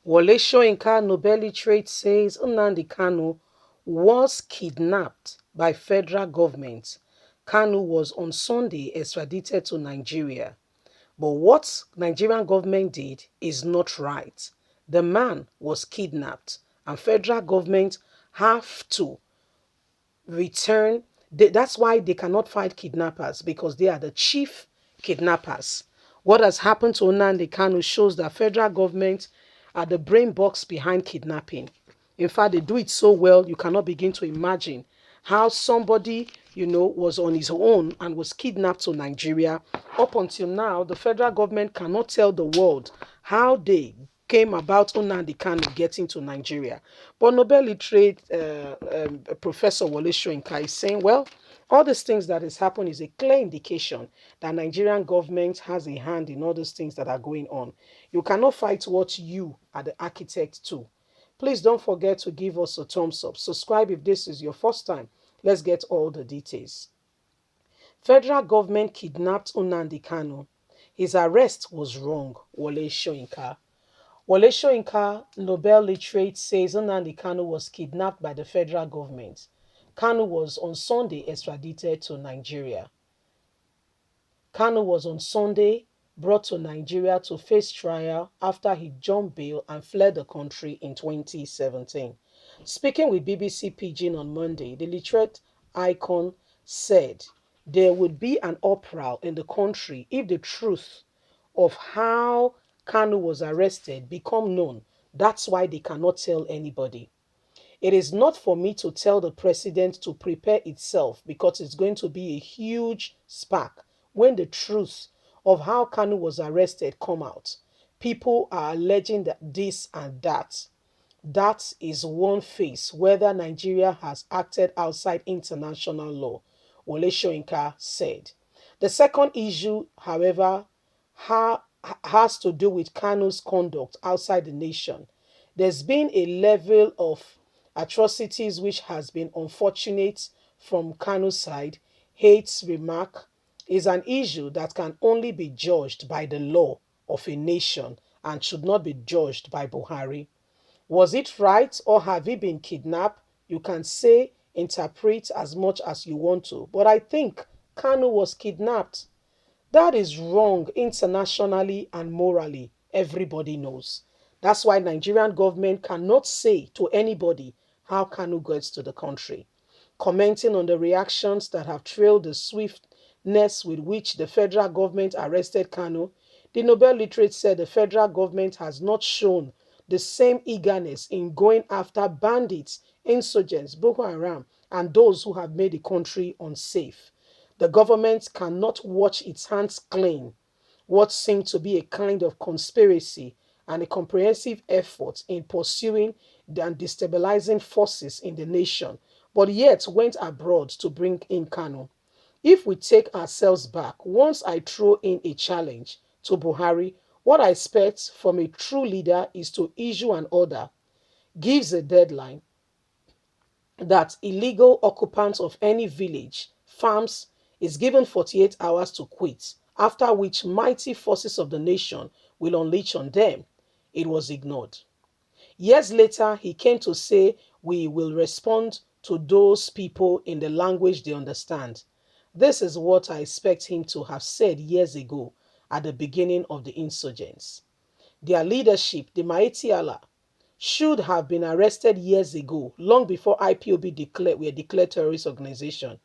Wole Soyinka Nobel literate says Nnamdi Kanu was kidnapped by federal government. Kanu was on Sunday extradited to Nigeria. But what Nigerian government did is not right. The man was kidnapped and federal government have to return. That's why they cannot fight kidnappers because they are the chief kidnappers. What has happened to Nnamdi Kanu shows that federal government are the brain box behind kidnapping. In fact, they do it so well, you cannot begin to imagine how somebody, was on his own and was kidnapped to Nigeria. Up until now, the federal government cannot tell the world how they came about Nnamdi Kanu getting to Nigeria. But Nobel literate Professor Wole Soyinka is saying, well, all these things that has happened is a clear indication that Nigerian government has a hand in all those things that are going on. You cannot fight what you are the architect to. Please don't forget to give us a thumbs up. Subscribe if this is your first time. Let's get all the details. Federal government kidnapped Nnamdi Kanu. His arrest was wrong, Wole Soyinka. Wole Soyinka, Nobel literate, says Nnamdi Kanu was kidnapped by the federal government. Kanu was on Sunday extradited to Nigeria. Kanu was on Sunday brought to Nigeria to face trial after he jumped bail and fled the country in 2017. Speaking with BBC Pidgin on Monday, the literate icon said there would be an uproar in the country if the truth of how Kanu was arrested become known. That's why they cannot tell anybody. It is not for me to tell the president to prepare itself because it's going to be a huge spark when the truth of how Kanu was arrested come out. People are alleging that this and that. That is one face whether Nigeria has acted outside international law, Wole Soyinka said. The second issue, however, has to do with Kanu's conduct outside the nation. There's been a level of atrocities which has been unfortunate from Kanu's side. Hate's remark is an issue that can only be judged by the law of a nation and should not be judged by Buhari. Was it right or have he been kidnapped? You can say, interpret as much as you want to. But I think Kanu was kidnapped. That is wrong internationally and morally. Everybody knows. That's why Nigerian government cannot say to anybody how Kanu gets to the country. Commenting on the reactions that have trailed the swiftness with which the federal government arrested Kanu, the Nobel literate said the federal government has not shown the same eagerness in going after bandits, insurgents, Boko Haram, and those who have made the country unsafe. The government cannot watch its hands clean what seemed to be a kind of conspiracy and a comprehensive effort in pursuing and destabilizing forces in the nation, but yet went abroad to bring in Kanu. If we take ourselves back, once I throw in a challenge to Buhari, what I expect from a true leader is to issue an order, gives a deadline, that illegal occupants of any village, farms, is given 48 hours to quit, after which mighty forces of the nation will unleash on them. It was ignored. Years later, he came to say, we will respond to those people in the language they understand. This is what I expect him to have said years ago at the beginning of the insurgents. Their leadership, the Mighty Allah, should have been arrested years ago, long before IPOB were declared terrorist organization.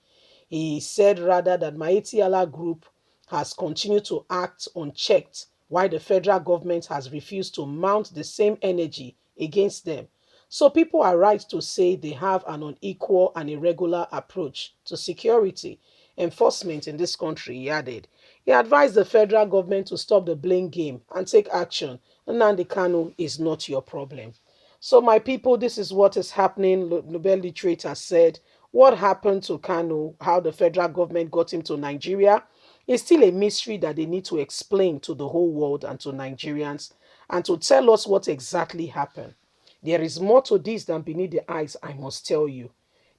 He said rather that Mighty Allah Group has continued to act unchecked while the federal government has refused to mount the same energy against them. So people are right to say they have an unequal and irregular approach to security enforcement in this country, he added. He advised the federal government to stop the blame game and take action. Nnamdi Kanu is not your problem. So, my people, this is what is happening. Nobel literate has said what happened to Kanu, how the federal government got him to Nigeria, is still a mystery that they need to explain to the whole world and to Nigerians and to tell us what exactly happened. There is more to this than beneath the eyes, I must tell you.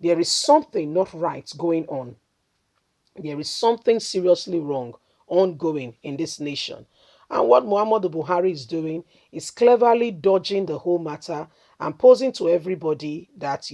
There is something not right going on. There is something seriously wrong ongoing in this nation. And what Muhammadu Buhari is doing is cleverly dodging the whole matter and posing to everybody that,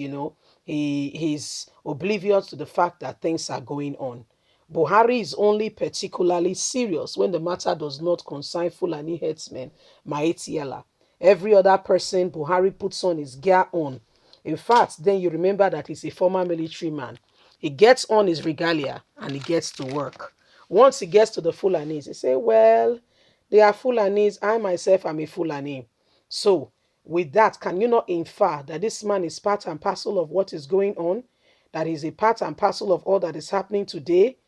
he's oblivious to the fact that things are going on. Buhari is only particularly serious when the matter does not concern Fulani headsmen, Maetiala. Every other person Buhari puts on his gear on. In fact, then you remember that he's a former military man. He gets on his regalia and he gets to work. Once he gets to the Fulanis, he say, well, they are Fulanis. I myself am a Fulani. So, with that, can you not infer that this man is part and parcel of what is going on? That is a part and parcel of all that is happening today?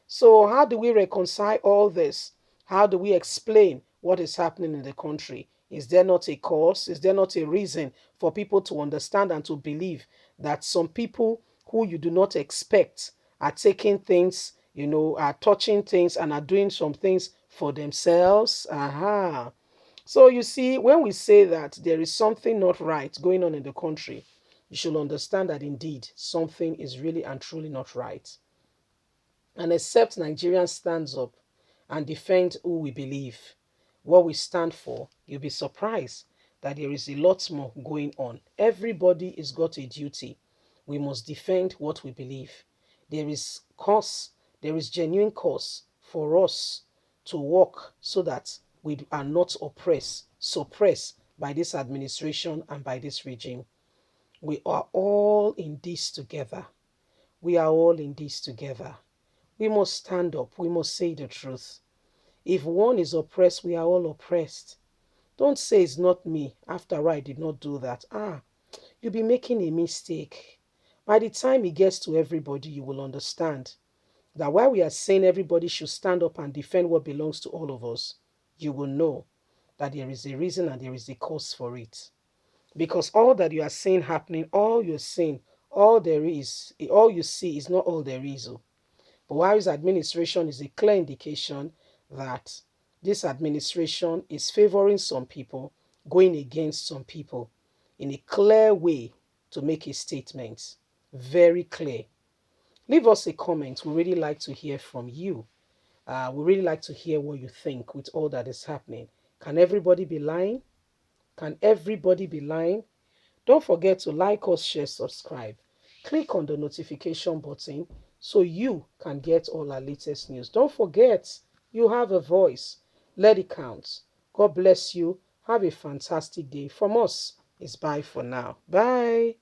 So, how do we reconcile all this? How do we explain what is happening in the country? Is there not a cause? Is there not a reason for people to understand and to believe that some people who you do not expect are taking things, are touching things and are doing some things for themselves? Aha. So you see, when we say that there is something not right going on in the country, you should understand that indeed something is really and truly not right. And except Nigerians stands up and defend who we believe, what we stand for, you'll be surprised that there is a lot more going on. Everybody has got a duty. We must defend what we believe. There is cause, there is genuine cause for us to work so that we are not suppressed by this administration and by this regime. We are all in this together. We are all in this together. We must stand up. We must say the truth. If one is oppressed, we are all oppressed. Don't say it's not me. After all, I did not do that. You'll be making a mistake. By the time it gets to everybody, you will understand that while we are saying everybody should stand up and defend what belongs to all of us, you will know that there is a reason and there is a cause for it. Because all that you are seeing happening, all you're seeing, all there is, all you see is not all there is. Buhari's administration is a clear indication that this administration is favoring some people, going against some people in a clear way to make a statement. Very clear. Leave us a comment. We really like to hear from you. We really like to hear what you think with all that is happening. Can everybody be lying? Can everybody be lying? Don't forget to like us, share, subscribe. Click on the notification button so you can get all our latest news. Don't forget, you have a voice. Let it count. God bless you. Have a fantastic day. From us, it's bye for now. Bye.